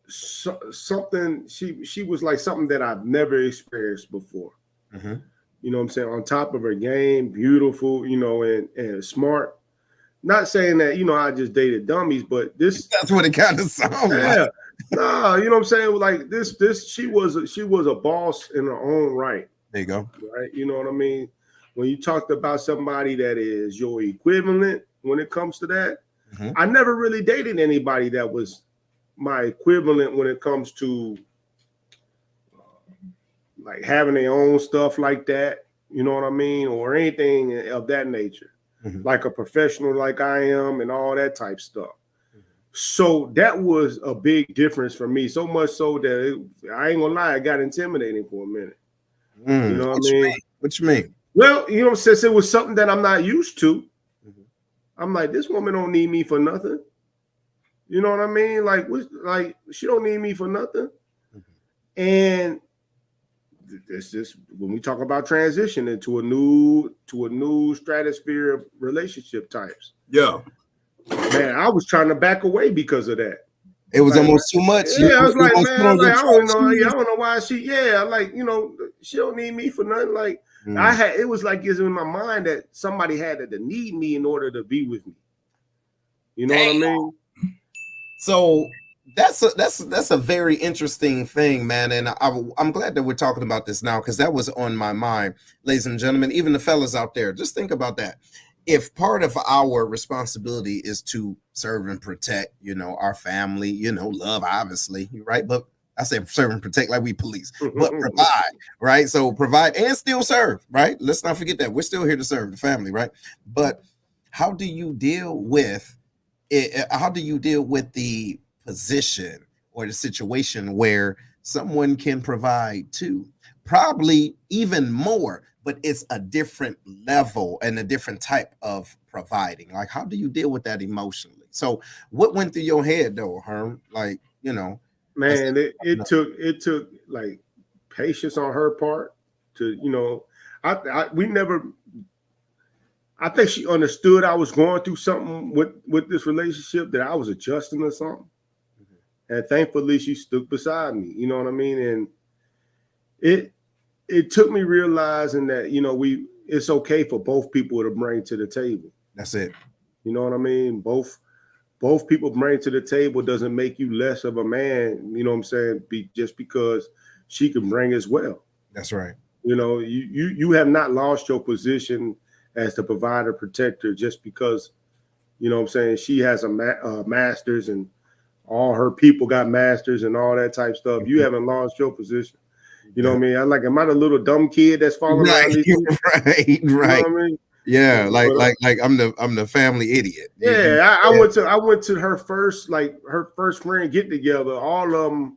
something. She was like something that I've never experienced before. You know what I'm saying? On top of her game, beautiful, and smart. not saying that, I just dated dummies, but this, that's what it kind of sounds yeah, like. nah, you know what I'm saying? Like this, she was a boss in her own right. There you go. Right. You know what I mean? When you talked about somebody that is your equivalent when it comes to that, I never really dated anybody that was my equivalent when it comes to like having their own stuff like that, you know what I mean, or anything of that nature, like a professional like I am and all that type stuff. So that was a big difference for me, so much so that I ain't gonna lie, it got intimidating for a minute. You know what I mean? What you mean? Well, since it was something that I'm not used to, I'm like, this woman don't need me for nothing. You know what I mean? Like she don't need me for nothing. And it's just when we talk about transitioning to a new stratosphere of relationship types. Yeah. Man, I was trying to back away because of that. It was almost too much. Yeah, I was like, man, I don't know why she don't need me for nothing. Like it was like it's in my mind that somebody had to need me in order to be with me. You know what I mean? So that's a very interesting thing, man. And I'm glad that we're talking about this now, because that was on my mind, ladies and gentlemen, even the fellas out there. Just think about that. If part of our responsibility is to serve and protect, our family, love, obviously, right? But I say serve and protect like we police, but provide, right? So provide and still serve, right? Let's not forget that we're still here to serve the family, right? But how do you deal with it? How do you deal with the position or the situation where someone can provide too? Probably even more, but it's a different level and a different type of providing. Like, how do you deal with that emotionally? So what went through your head though, Herm? Like, man, it took like patience on her part to, I think she understood I was going through something with this relationship, that I was adjusting or something. And thankfully she stood beside me, you know what I mean? And it took me realizing that, it's okay for both people to bring to the table. That's it. You know what I mean? Both people bring to the table doesn't make you less of a man, you know what I'm saying? Just because she can bring as well. That's right. You have not lost your position as the provider protector just because, you know what I'm saying, she has a master's and all her people got masters and all that type stuff. You haven't lost your position. You know what I mean? Am I the little dumb kid that's falling around these people? Right. You know what I mean? Yeah, like I'm the family idiot. Yeah, I went to her first friend get together. All of them,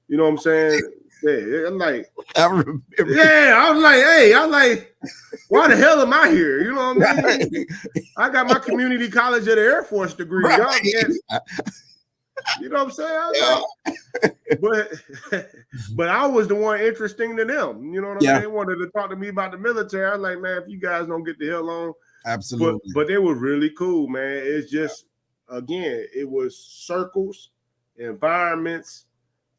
you know what I'm saying? Yeah, like I remember. Yeah, I was like, why the hell am I here? You know what I mean? Right. I got my community college at the Air Force degree. Right. You know what I'm saying? But I was the one interesting to them. You know what I mean? They wanted to talk to me about the military. I was like, man, if you guys don't get the hell on. Absolutely. But they were really cool, man. It's just, again, it was circles, environments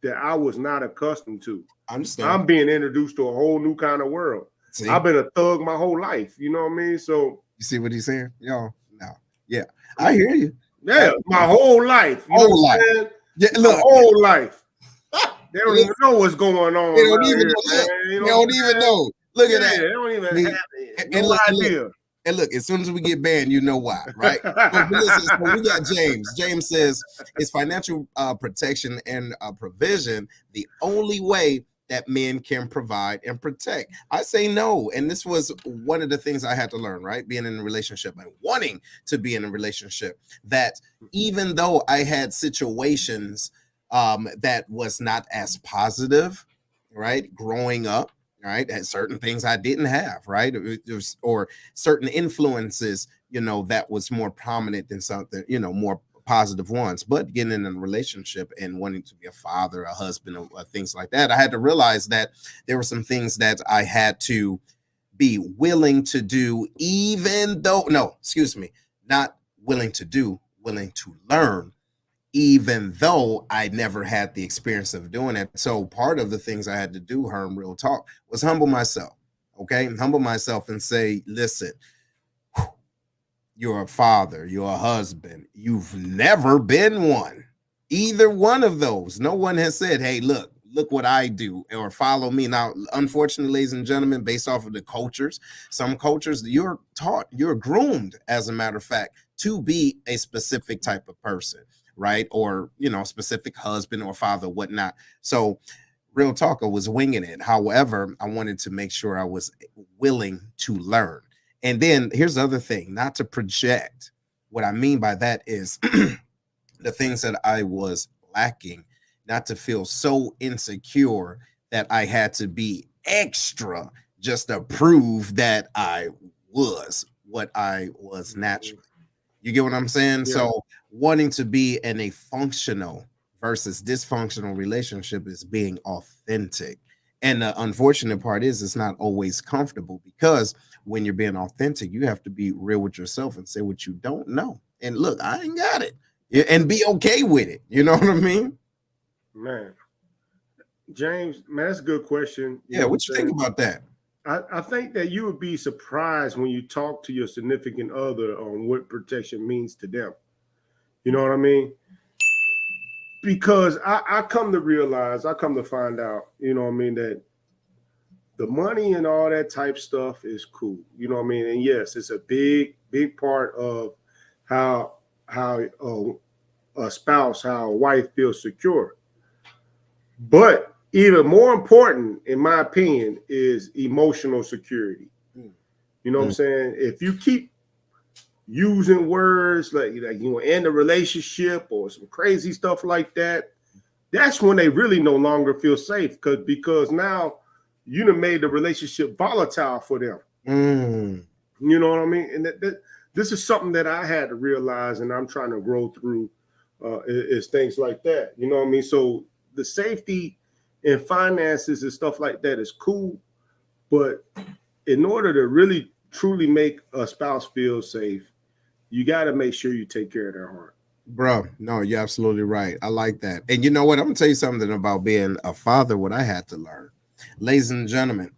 that I was not accustomed to. I understand. I'm being introduced to a whole new kind of world. See? I've been a thug my whole life. You know what I mean? So you see what he's saying? Y'all, no. Yeah, I hear you. Yeah, my whole life. You know what I'm saying? Yeah, look, my whole life. They don't even know what's going on. They don't even know. They don't even know. Look at that. They don't even have no idea. And look, as soon as we get banned, you know why, right? So we got James. James says, is financial protection and provision the only way that men can provide and protect? I say no. And this was one of the things I had to learn, right? Being in a relationship and wanting to be in a relationship, that even though I had situations that was not as positive, right? Growing up, right? And certain things I didn't have, right? Or certain influences, that was more prominent than something, more positive ones. But getting in a relationship and wanting to be a father, a husband, or things like that, I had to realize that there were some things that I had to be willing to do, even though, not willing to do, willing to learn, even though I never had the experience of doing it. So part of the things I had to do, Herm, real talk, was humble myself. Okay. Humble myself and say, listen, you're a father, you're a husband, you've never been one. Either one of those. No one has said, hey, look what I do or follow me. Now, unfortunately, ladies and gentlemen, based off of the cultures, some cultures you're taught, you're groomed, as a matter of fact, to be a specific type of person, right? Or, specific husband or father, whatnot. So real talk, I was winging it. However, I wanted to make sure I was willing to learn. And then here's the other thing, not to project. What I mean by that is the things that I was lacking, not to feel so insecure that I had to be extra just to prove that I was what I was naturally. You get what I'm saying? Yeah. So wanting to be in a functional versus dysfunctional relationship is being authentic. And the unfortunate part is it's not always comfortable, because when you're being authentic, you have to be real with yourself and say what you don't know. And look, I ain't got it. And be okay with it. You know what I mean? Man, James, man, that's a good question. Yeah, what you think about that? I think that you would be surprised when you talk to your significant other on what protection means to them. You know what I mean? Because I come to realize, I come to find out, you know what I mean, that the money and all that type stuff is cool. You know what I mean? And yes, it's a big, big part of how a spouse, how a wife feels secure. But even more important, in my opinion, is emotional security. You know what I'm saying? If you keep using words like end a relationship or some crazy stuff like that, that's when they really no longer feel safe, because now you done made the relationship volatile for them. You know what I mean? And this is something that I had to realize, and I'm trying to grow through, is things like that. You know what I mean? So the safety and finances and stuff like that is cool, but in order to really truly make a spouse feel safe, you got to make sure you take care of their heart. Bro, no, you're absolutely right. I like that. And you know what? I'm gonna tell you something about being a father, what I had to learn. Ladies and gentlemen,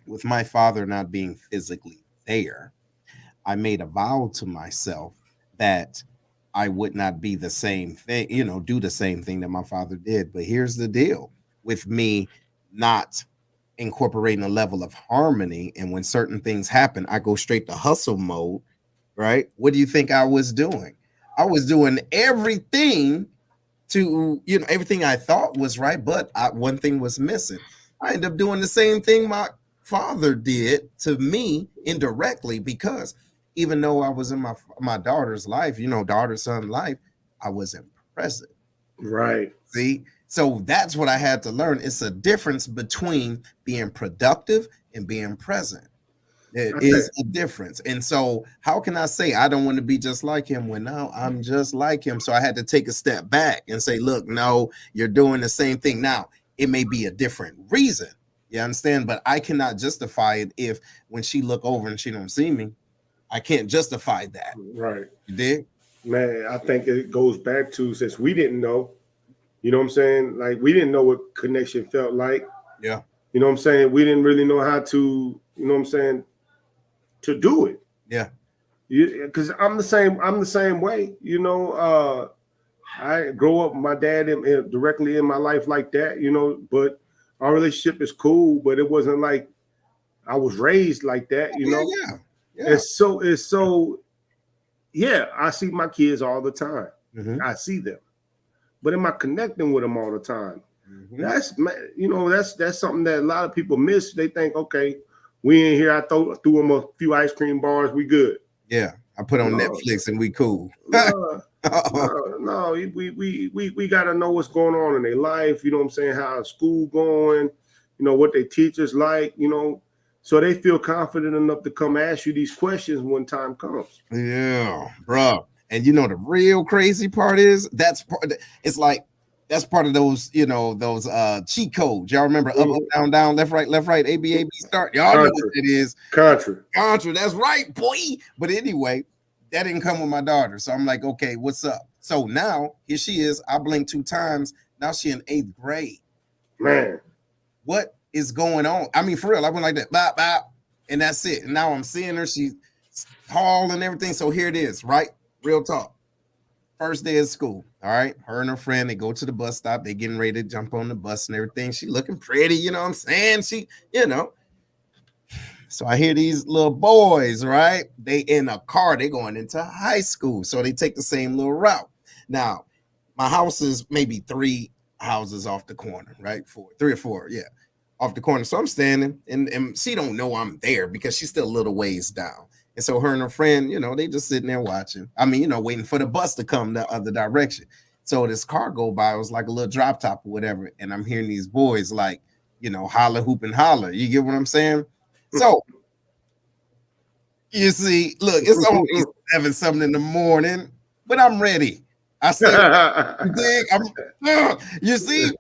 with my father not being physically there, I made a vow to myself that I would not be the same thing, do the same thing that my father did. But here's the deal with me not incorporating a level of harmony. And when certain things happen, I go straight to hustle mode, right? What do you think I was doing? I was doing everything to, everything I thought was right, but one thing was missing. I ended up doing the same thing my father did to me indirectly, because even though I was in my daughter's life, daughter son life, I wasn't present. Right. See, so that's what I had to learn. It's a difference between being productive and being present. There is a difference. And so how can I say I don't want to be just like him when now I'm just like him? So I had to take a step back and say, look, no, you're doing the same thing. Now, it may be a different reason. You understand? But I cannot justify it if when she look over and she don't see me, I can't justify that. Right. You did? Man, I think it goes back to, since we didn't know, you know what I'm saying? Like, we didn't know what connection felt like. Yeah. You know what I'm saying? We didn't really know how to, you know what I'm saying, to do it. Yeah. Because I'm the same way. I grow up, my dad directly in my life like that, but our relationship is cool, but it wasn't like I was raised like that, Yeah. It's so yeah, I see my kids all the time. I see them. But am I connecting with them all the time? That's something that a lot of people miss. They think, okay, we in here, I threw them a few ice cream bars, we good. Yeah, I put on Netflix and we cool. No, we got to know what's going on in their life. You know what I'm saying? How school going? What their teachers like. So they feel confident enough to come ask you these questions when time comes. Yeah, bro. And the real crazy part is it's like that's part of those, those cheat codes. Y'all remember up, down, down, left, right, A, B, A, B, start. Y'all know what it is. Contra. That's right, boy. But anyway, that didn't come with my daughter. So I'm like, okay, what's up? So now here she is. I blinked 2 times. Now she in 8th grade. Man. What is going on? I mean, for real, I went like that, bop, bop, and that's it. And now I'm seeing her. She's tall and everything. So here it is, right? Real talk. First day of school. All right. Her and her friend, they go to the bus stop. They getting ready to jump on the bus and everything. She looking pretty, you know what I'm saying? She, you know. So I hear these little boys, right? They in a car, they going into high school. So they take the same little route. Now, my house is maybe 3 houses off the corner, right? 3 or 4, yeah, off the corner. So I'm standing and she don't know I'm there because she's still a little ways down. And so her and her friend, you know, they just sitting there watching. I mean, you know, waiting for the bus to come the other direction. So this car go by, it was like a little drop top or whatever. And I'm hearing these boys like, you know, holler, hoop, and holler. You get what I'm saying? So you see, look, it's only 7 something in the morning, but I'm ready. I say, you see,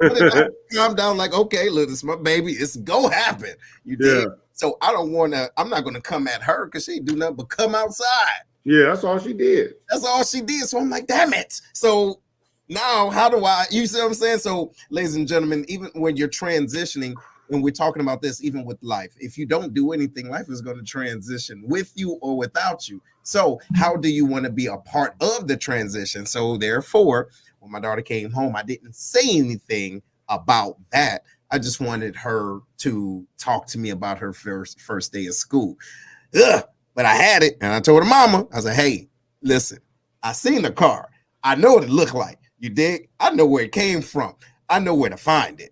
calm down, like, okay, look, it's my baby, it's go happen. You did. So I don't want to, I'm not going to come at her because she ain't do nothing but come outside. Yeah, that's all she did. That's all she did. So I'm like, damn it. So now how do I, you see what I'm saying? So ladies and gentlemen, even when you're transitioning, when we're talking about this, even with life, if you don't do anything, life is going to transition with you or without you. So how do you want to be a part of the transition? So therefore, when my daughter came home, I didn't say anything about that. I just wanted her to talk to me about her first day of school. Ugh, but I had it, and I told her mama, I said, hey, listen, I seen the car. I know what it looked like. You dig? I know where it came from. I know where to find it.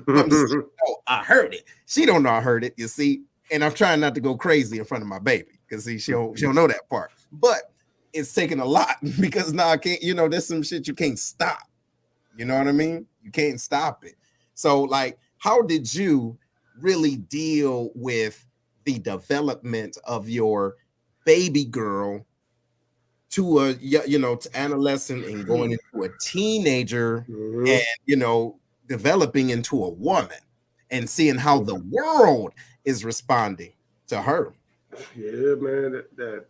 Oh, I heard it. She don't know I heard it, you see. And I'm trying not to go crazy in front of my baby because see, she don't know that part. But it's taking a lot because now I can't, you know, there's some shit you can't stop. You know what I mean? You can't stop it. So, like, how did you really deal with the development of your baby girl to a, you know, to adolescent and going into a teenager and, you know, developing into a woman and seeing how the world is responding to her? Yeah, man,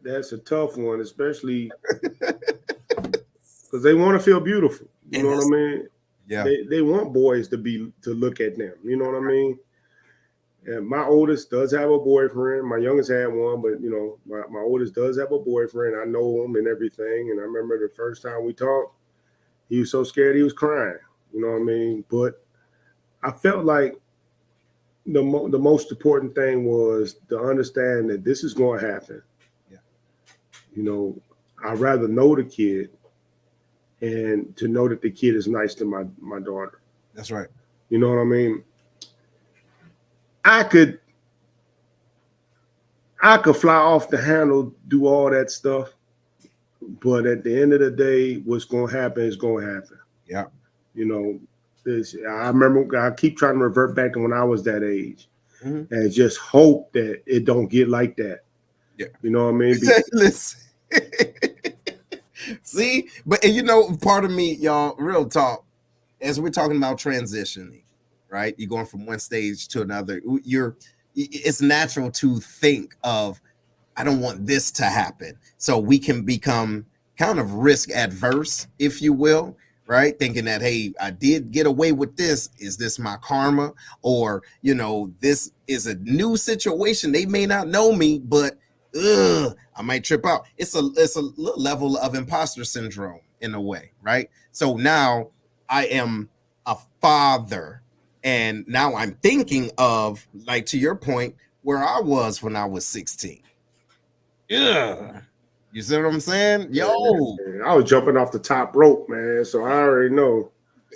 that's a tough one, especially because they want to feel beautiful. You know what I mean? Yeah. They want boys to look at them. You know what I mean? And my oldest does have a boyfriend. My youngest had one, but you know, my oldest does have a boyfriend. I know him and everything. And I remember the first time we talked, he was so scared he was crying. You know what I mean? But I felt like the most important thing was to understand that this is going to happen. Yeah. You know, I'd rather know the kid and to know that the kid is nice to my daughter. That's right. You know what I mean? I could fly off the handle, do all that stuff, but at the end of the day, what's going to happen is going to happen. Yeah. You know, I remember I keep trying to revert back to when I was that age and just hope that it don't get like that. Yeah. You know what I mean? Listen. See, but and you know, part of me, y'all, real talk, as we're talking about transitioning, right? You're going from one stage to another. It's natural to think of, I don't want this to happen. So we can become kind of risk adverse, if you will, right? Thinking that, hey, I did get away with this. Is this my karma? Or, you know, this is a new situation. They may not know me, but I might trip out. It's a level of imposter syndrome in a way, right? So now I am a father, and now I'm thinking of, like, to your point, where I was when I was 16. Yeah. You see what I'm saying? Yo. I was jumping off the top rope, man. So I already know.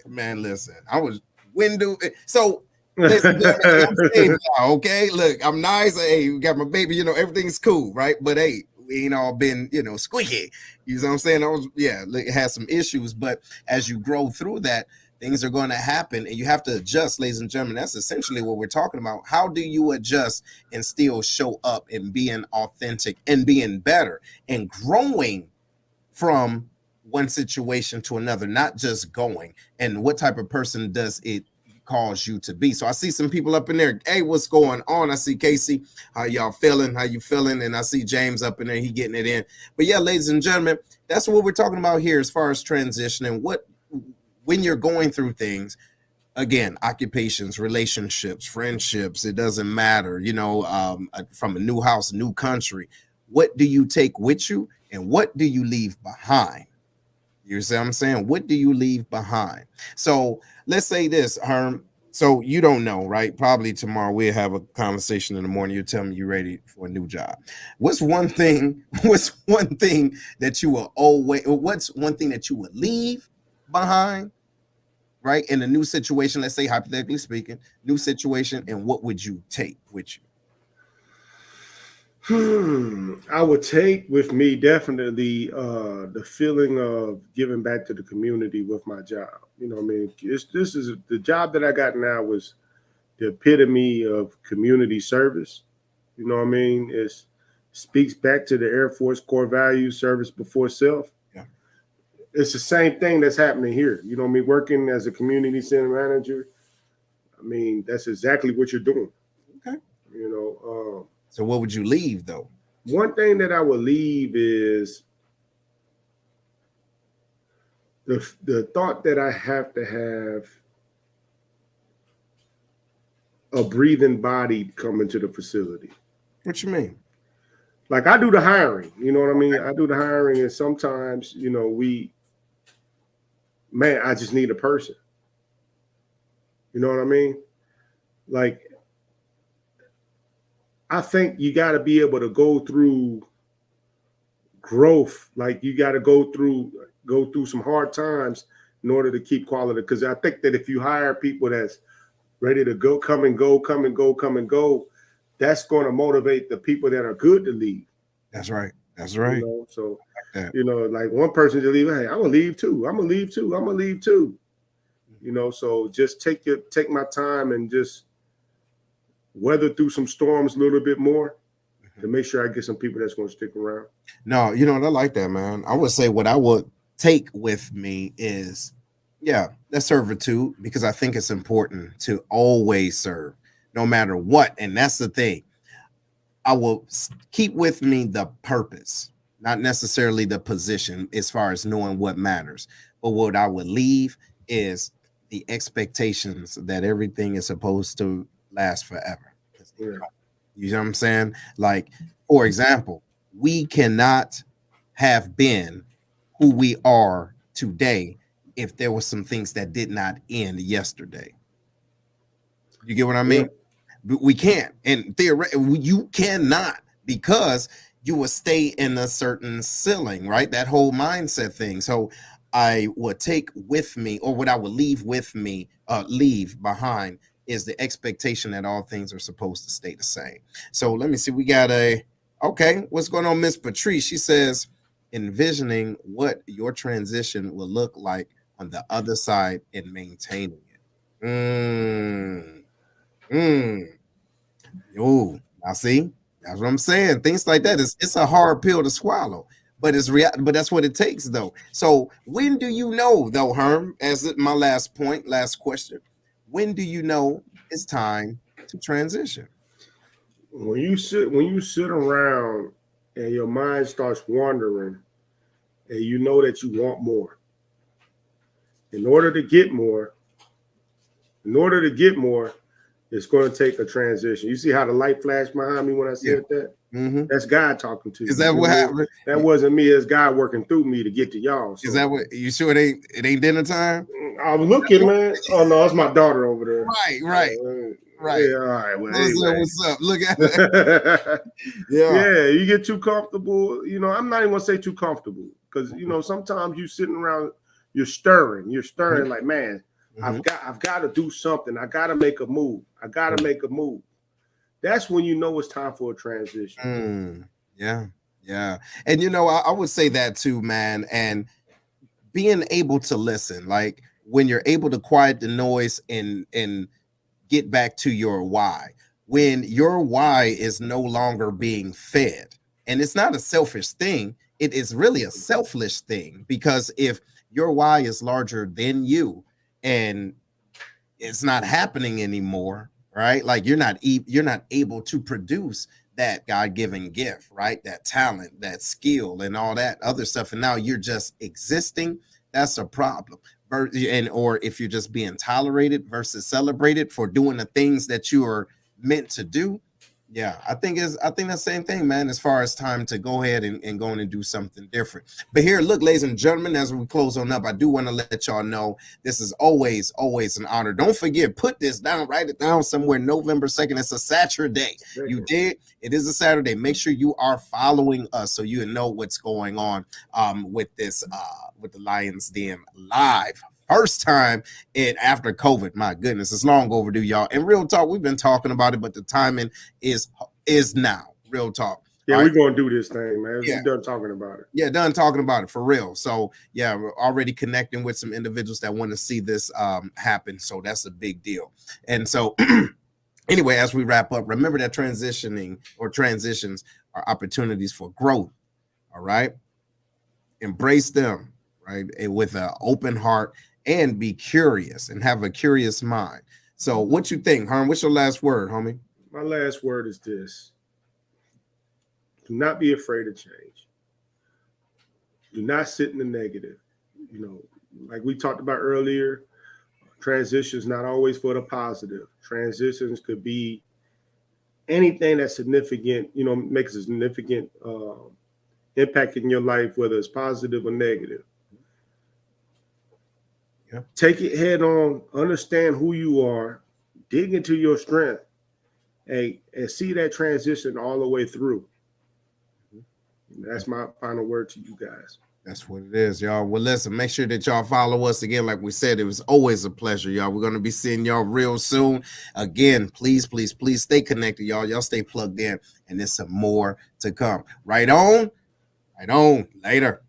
Man, listen, I was window. So listen, I'm saying now, okay? Look, I'm nice. Hey, we got my baby, you know, everything's cool, right? But hey, we ain't all been, you know, squeaky. You know what I'm saying? It has some issues, but as you grow through that, things are going to happen and you have to adjust, ladies and gentlemen. That's essentially what we're talking about. How do you adjust and still show up and being authentic and being better and growing from one situation to another, not just going? And what type of person does it cause you to be? So I see some people up in there. Hey, what's going on? I see Casey. How y'all feeling? How you feeling? And I see James up in there. He getting it in. But yeah, ladies and gentlemen, that's what we're talking about here as far as transitioning. When you're going through things, again, occupations, relationships, friendships, it doesn't matter, you know, from a new house, new country, What do you take with you, and what do you leave behind? You see what I'm saying? What do you leave behind? So let's say this, Herm. So you don't know, right? Probably tomorrow we'll have a conversation in the morning. You tell me you're ready for a new job. What's one thing? What's one thing that you will always? What's one thing that you would leave behind, right? In a new situation, let's say hypothetically speaking, new situation, and what would you take with you? I would take with me definitely the feeling of giving back to the community with my job. You know what I mean? This is the job that I got now was the epitome of community service. You know what I mean? It speaks back to the Air Force core values, service before self. Yeah. It's the same thing that's happening here. You know what I mean? Working as a community center manager, I mean, that's exactly what you're doing. Okay. You know, so what would you leave though? One thing that I would leave is the thought that I have to have a breathing body come into the facility. What you mean? Like I do the hiring, you know what I mean? I do the hiring, and sometimes, you know, I just need a person. You know what I mean? Like, I think you got to be able to go through growth. Like you got to go through some hard times in order to keep quality. Because I think that if you hire people that's ready to go, come and go, that's going to motivate the people that are good to leave. That's right. That's right. You know, so you know, like one person to leave, hey, I'm gonna leave too. You know, so just take my time and just weather through some storms a little bit more to make sure I get some people that's going to stick around. No, you know, I like that, man. I would say what I would take with me is, that servitude, because I think it's important to always serve, no matter what. And that's the thing. I will keep with me the purpose, not necessarily the position as far as knowing what matters. But what I would leave is the expectations that everything is supposed to last forever. Yeah. You know what I'm saying? Like, for example, we cannot have been who we are today if there were some things that did not end yesterday. You get what I mean? Yeah. We can't. And theoretically, you cannot, because you will stay in a certain ceiling, right? That whole mindset thing. So I would take with me, or what I would leave with me, leave behind, is the expectation that all things are supposed to stay the same. So let me see. We got okay. What's going on, Miss Patrice? She says, envisioning what your transition will look like on the other side and maintaining it. Oh, I see. That's what I'm saying. Things like that it's a hard pill to swallow, but it's real. But that's what it takes, though. So when do you know, though, Herm? As my last question. When do you know it's time to transition? When you sit around and your mind starts wandering, and you know that you want more. In order to get more, it's going to take a transition. You see how the light flashed behind me when I said that? Mm-hmm. That's God talking to you. Is that what happened? That wasn't me. It's God working through me to get to y'all. So. Is that what you sure it ain't dinner time? I was looking, man. Oh no, it's my daughter over there. Right. Yeah, all right. Well, anyway. What's up? Look at it. Yeah, you get too comfortable. You know, I'm not even gonna say too comfortable, because you know sometimes you sitting around, you're stirring Mm-hmm. like, man, I've got to do something. I got to make a move. That's when you know it's time for a transition. Yeah. And you know, I would say that too, man. And being able to listen, like when you're able to quiet the noise and get back to your why, when your why is no longer being fed. And it's not a selfish thing, it is really a selfish thing, because if your why is larger than you and it's not happening anymore, right? Like you're not able to produce that God-given gift, right? That talent, that skill, and all that other stuff, and now you're just existing. That's a problem. Or if you're just being tolerated versus celebrated for doing the things that you are meant to do, Yeah, I think the same thing, man, as far as time to go ahead and go in and do something different. But here, look, ladies and gentlemen, as we close on up, I do want to let y'all know this is always an honor. Don't forget, put this down, write it down somewhere. November 2nd. It's a Saturday. You did. It is a Saturday. Make sure you are following us so you know what's going on with this with the Lions Den live. First time after COVID. My goodness, it's long overdue, y'all. And real talk, we've been talking about it, but the timing is now. Real talk. Yeah, we're gonna do this thing, man. We're done talking about it. Yeah, done talking about it for real. So yeah, we're already connecting with some individuals that want to see this happen. So that's a big deal. And so anyway, as we wrap up, remember that transitions are opportunities for growth. All right. Embrace them, right? And with an open heart, and be curious and have a curious mind. So what you think, Herm? What's your last word, homie? My last word is this. Do not be afraid of change. Do not sit in the negative. You know, like we talked about earlier, transitions not always for the positive. Transitions could be anything that's significant, you know, makes a significant impact in your life, whether it's positive or negative. Yeah. Take it head on, understand who you are, dig into your strength, and see that transition all the way through. That's my final word to you guys. That's what it is, y'all. Well, listen, make sure that y'all follow us again. Like we said, it was always a pleasure, y'all. We're going to be seeing y'all real soon. Again, please, please, please stay connected, y'all. Y'all stay plugged in, and there's some more to come. Right on. Later.